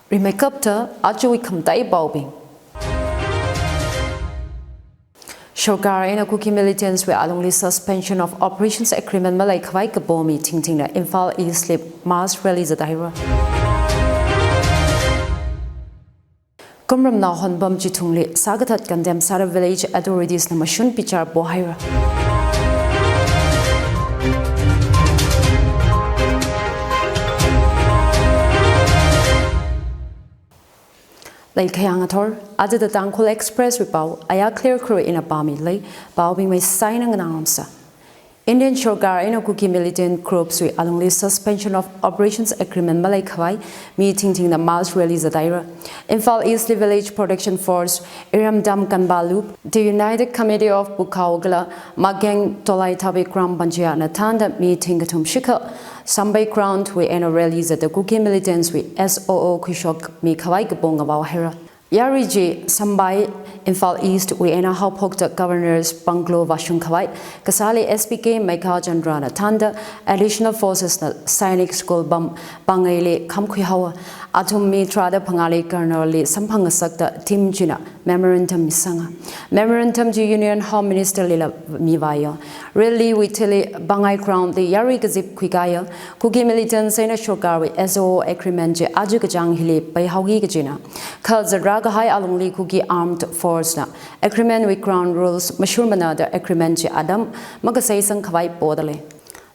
Remakeup Ajui Kamtai Baubing. Shokar and Cookie militants were alongly suspension of operations agreement Malay Kharay Kabomi Ting na Infal East Slip Mass Release Daira. Kumram na Honbam Jitungli Sagatat condemn Sara village authorities na Mashun Pichar Bohaira. Like Kayangator, added the Tangkhul Express repao, Ayahclear crew in a Bami lay, Baubing may sign an answer. Indian Shokar and Cookie militant groups with alongly suspension of operations agreement Malay Kharay meeting the Mars release Daira. Infal East Village Protection Force, Iram Dam Kanbalup, the United Committee of Bukaugla, Magang Tolai Tabi Gram Banjia Natanda meeting Tum Shika. Sambay ground we eno release the Cookie militants with SOO Kushok mi Kharay Gabong about Hera. Yariji Sambay Infal East we ena Haupok the governors Banglo Vashun Kharay, Kasali SPK Maika Jandrana Tanda, additional forces na Sainik School Bangale Kamkwihawa, Atum Mitrada Pangali Karnali Sampangasakta Tim Jina, Memorandum Misanga. Memorandum to Union Home Minister Lila Mivaya. Really we tili Bangai ground the Yari Gazip Kwigaya, Cookie militants in a Shokari SO agreement Ajukajang Hili by Haugi Gajina. Cause the Raga High alongly Cookie armed force na. Agreement with ground rules, Mashurmana the agreement Adam, Magasay Kharay Bodale.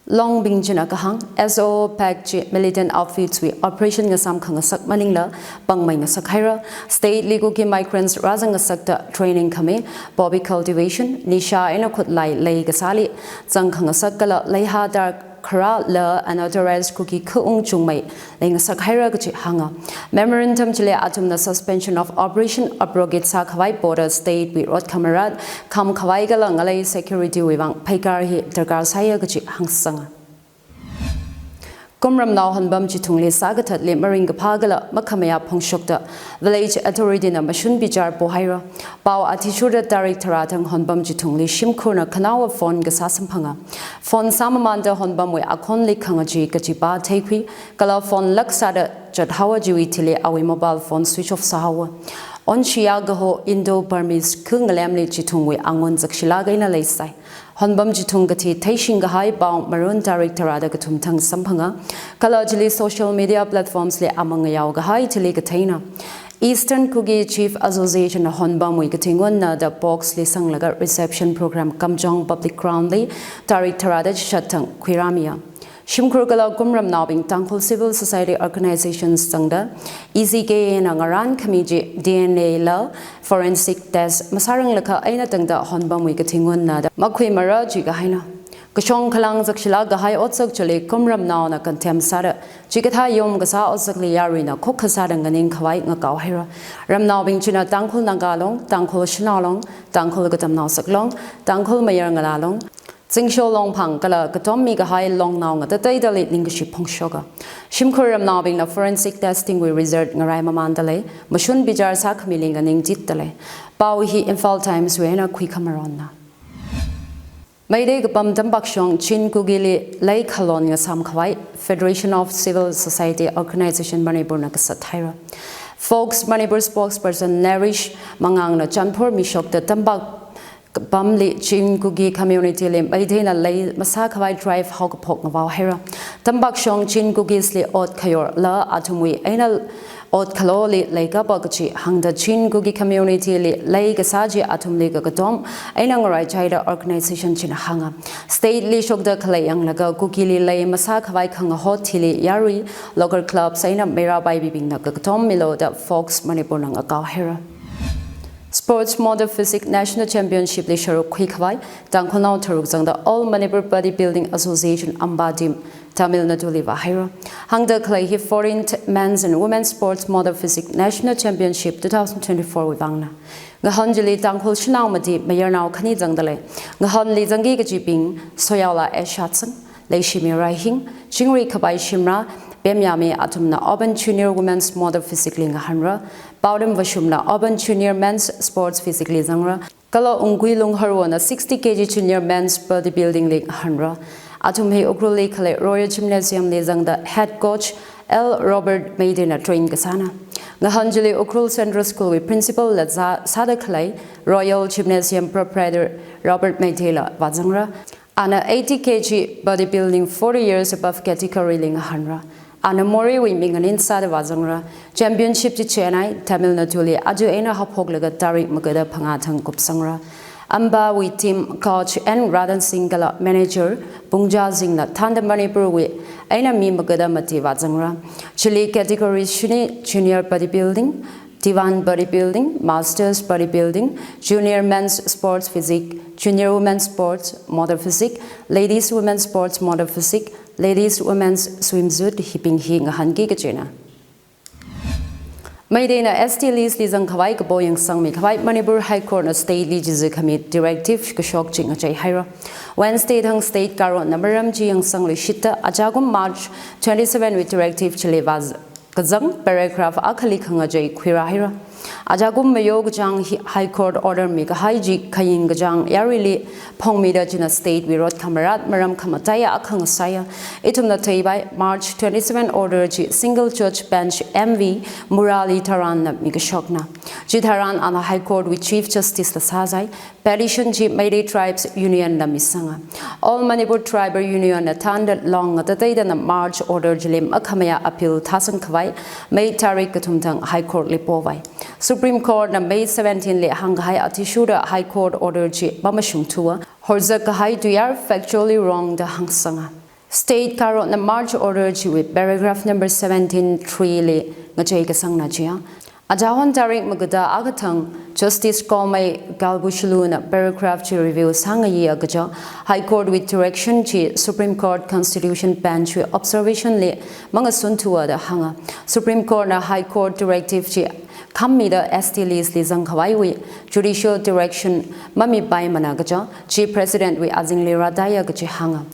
Long Bing Jina Kahang, SO pact militant outfits with Operation Gasam Kangasak Maningla, Bangmay Sakhaira, State Legal Migrants Razang Sakta Training Kame, Bobby Cultivation, Nisha Enokut Lai Lay Gasali, Zang Kangasakala, Leha Dark. Kharay la unauthorized cookie kuung chungmai ling sakhaira gachi hanga memorandum chile atum na suspension of operation abrogate sa Kharay border state with rod camerat kam Kharay gala ngalai security wibang paikar hi darkar saya gachi hangsanga Kumram now Honbam Jitungli Sagatat Le Maring Pagala Makamaya Pongshokta Village Authority na Mashun Bijar Bohaira Pau Atishura Directoratang Honbam Jitungli Shimkurna Kanawa Fon Gasasampanga Fon Samamanda Honbam we Akonli Kangaji Gajiba Takwi Kala Fon Laksada Jadhawa Jiwitili Awi mobile phone switch off Sahawa On Shiagaho Indo Burmese Kungalamli Jitungwi Angon Zakshilaga in a Laysai Honbam Jitungati Taishinga High Bound Maroon Directorada Gatum Tang Sampanga, Kalajili social media platforms le among Yauga High Tiligatana. Eastern Cookie Chief Association Honbam Wigatingwana the Box Li Sanglaga Reception Program Kamjong Public Crown Li Directorada Shatang Quiramia. Shimkurgala Gumram Nabing Tangkhul Civil Society Organizations Sangda, EZK Nangaran Kamiji DNA La, Forensic Test, Masarang Laka Aina Tangda Honbam Wigatingun Nada, Makwi Mara Jigahaina. Kashong Kalang Zakshila Gahai Otsak Chile, Gumram Now na Contem Sada, Jigata Yom Gasa Otsakli Yarina, Kokasadanganing Kharay Ngakauhira, Ram Nabing China Tangkhul Nangalong, Tangkhul Shinalong, Tangkhul Gatam Nausaklong, Tangkhul Mayangalalong. Zingsho long pang kala katom mi high long now nga tatay dalit lingashi pong shoga. Shimkuram nabing na forensic testing we result ngaray mamandale, mashun bijar sa kamiling aning jitale. Pawi Infal Times we na kui kamaron na. Mayday gapam tambakshong chin kugili lay kalon nga sam Kharay, Federation of Civil Society Organization Manipur na kasathaira. Folks Manipur spokesperson Narish Mangang na Chanpur mishok the tambak Bamli Chin Cookie community lim Baitena lay Masa Kharay drive Hogpok Navaw Hera. Tambak Shong Chin Cookies li Ot Kayor La Atumwi Anal Ot Kaloli Lake Bagachi Hang the Chin Cookie community li Lay Gasaji Atum Liga Gatom Ainangarai Chida organization Chin Hanga. State li Shok the Kalayang Laga Cookie li Lay Masa Kharay Kanga Hot Tili Yari local club Saina Mera by Bibing Nagatom Milo the Fox Manipur Nangakaw Hera. Sports Model Physique National Championship li sharu Kharay Tangkhul now Tarukzang the All Manipur Bodybuilding Association Ambadim Tamil Nadu li Vahira Hang the Kharay hi 14th Men's and Women's Sports Model Physique National Championship 2024 with Vangna Ngahan jili Tangkhul Shinau Madi Mayor now Khani Zangdale Ngahan li Zangi Gajiping Soyala Eshatsang Lay Shimi Raihing Jingri Kharay Shimra Bemyami Atumna Open Junior Women's Model Physically Ngahanra Baudem Vashumna Open Junior Men's Sports Physically Zangra Kala Ungui Lung Harwana 60 kg Junior Men's Bodybuilding League Hanra Atum He Ukruli Kale Royal Gymnasium Lezang the head coach L. Robert Maiden train kasana. Ngahanjali Ukrul Central School with Principal Sada Kharay, Royal Gymnasium Proprietor Robert Maitela Vazangra, Ana 80 kg bodybuilding 40 years above category ling hanra. Ana Mori we minganin Sada Vazangra, Championship to Chennai, Tamil Nadu, Aju Ena Hapoglaga Tarik Magada Pangatang Kupsangra. Amba we team coach and Radan Singala manager Bungja Zingla Tanda Manipur we Aina Mi Magada Mati Vazangra. Chile categories Shuni Junior Bodybuilding, Divan Bodybuilding, Masters Bodybuilding, Junior Men's Sports Physique, Junior Women's Sports Model Physique, Ladies Women's Sports Model Physique, Ladies Women's Swimsuit Hipping Hing Hangi Gajina. Maidena ST Lees Lizang Kharay Kaboyang Sangmi Kharay Manipur High Court State Legislative Committee Directive Kashok Ching Ajay Haira. Wednesday Thang State Karo Namaram Jiyang Sangli Shita Ajagum March 27 with Directive Chilevaz Kazang Paragraph Akali Kangajay Quira Hira. Ajagum Mayog Jang High Court Order Mika Haiji Kayin Gajang Yarili Pongmida Jina State we wrote Kamarat Maram Kamataya Akang Saya Itum na Taibai March 27 Order Ji Single Judge Bench MV Murali Taran na Mikashokna Jitaran on a High Court with Chief Justice Lasazai Petition Ji Mayday Tribes Union na Misanga All Manipur Tribal Union attended long at the day na March Order Jilim Akamaya Appeal Tasan Kharay May Tarik Katumtang High Court Lipovai Supreme Court na May 17 le Hanghai Atishura High Court Order Ji Bamashung Tua Horza Kahai Duyar factually wrong the Hangsanga State Karo na March Order Ji with paragraph number 17.3 le Ngajay Kasang na Jia Ajahon Tarik Magada Agatang Justice Komai Galbushulu na paragraph Ji review Sangayi Agaja High Court with direction Ji Supreme Court Constitution Bench with observation le Mangasun Tua the Hanga Supreme Court na High Court Directive Ji Kamida ST Lees Lizang Kharay Judicial Direction Mami Bai Managaja Chief President we Azingli Radaya Gaji Hanga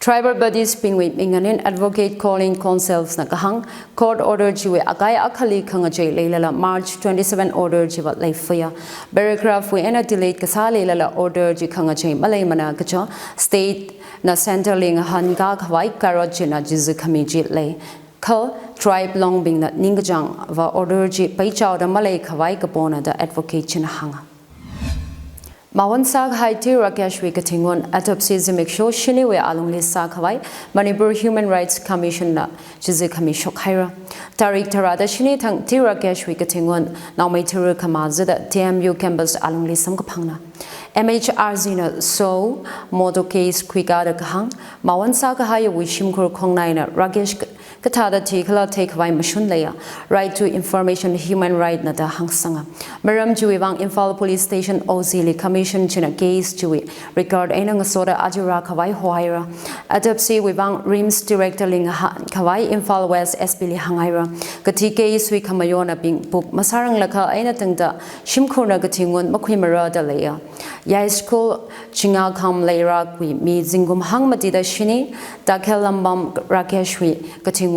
Tribal bodies being with Minganin advocate calling councils na kahang court order jiwe akai akali khangajay leilala March 27 order jiwa leifaya paragraph we ena delayed kasale lala order ji khangajay malay mana gaja state na centerling hanga Kharay karojina jizu khamiji le Khal tribe long being that Ningajang va order ji paichaw da Malay Kharay kapona da advocate chin hanga. Mawan Sag Haiti Rakesh Wikatingon autopsy Zimek Show Shiniwe Alungli Sag Kharay Manipur Human Rights Commission na Jizikami Shokhaira. Tarik Tarada Shini Tang Tirakesh Wikatingon now may Tiru Kamazada TMU campus Alungli Samkapangna. MHRZ na so modo case Kwigada Kahang Mawan Sag Haya Wishimkur Kongnai Rakesh Katada Tikala take by Mashun Laya, right to information human right na da hangsanga. Maram Juivang Infal Police Station Ozili Commission China case Jui record Enang Soda Ajura Kharay Hoira. Autopsy Wivang Rims Director Ling Kharay Infal West Espili Hangaira. Kati case we Kamayona being book Masarang Laka Ainatanga Shimkona Gatingun Makwimara da Laya. Yai School Chinga Kam Layra we me Zingum Hangmatida Shini Dakelambam Rakeshwi Gatingun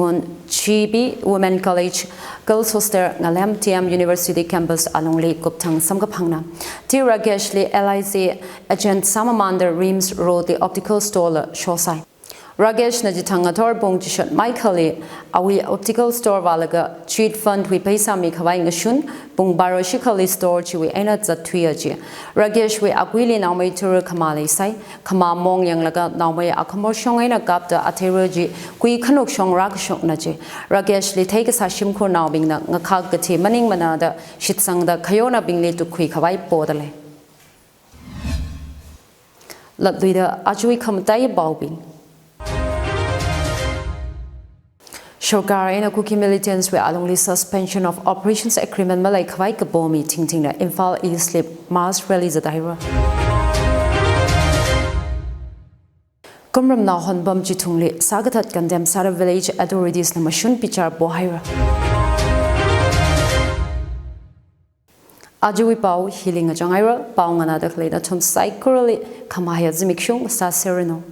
Chibi Women College Girls Hostel Ngalem TM University Campus Alongli Guptang Samgapangna T Rageshli LIC Agent Samamander Reams Road the optical store Shosai Ragesh Najitangator Bong Jishat Michaeli Awi optical store Valaga cheat fund we pay Sami Kharay Ngashun Bong Baro Shikali store Chiwi Enat Zatwiaji Ragesh we Akwili Naumay Turu Kamali Sai Kama Mong Yang Laga Naumay Akamoshong Ena Gapta Ateroji Kui Kanuk Shong Rakshok Naji Ragesh li take Sashim Ko now being the Ngakagati Maning Manada Shitsang the Kayona being laid to Kui Kharay Bodale Latwida Ajui Kamtai Baubing Kharay na Kuki militants were alongly suspension of operations agreement Malay Kharay Kabomi Tingting na Infal East mass release Daira. Kumram na Honbam Jitungli Sagatat condemn Sara village authorities na Mashun Pichar Bohaira. Ajui Pau healing a Jangaira, Pau another Kleda Tom Sai Kurali Kamaya Zimikshung Sa Sereno.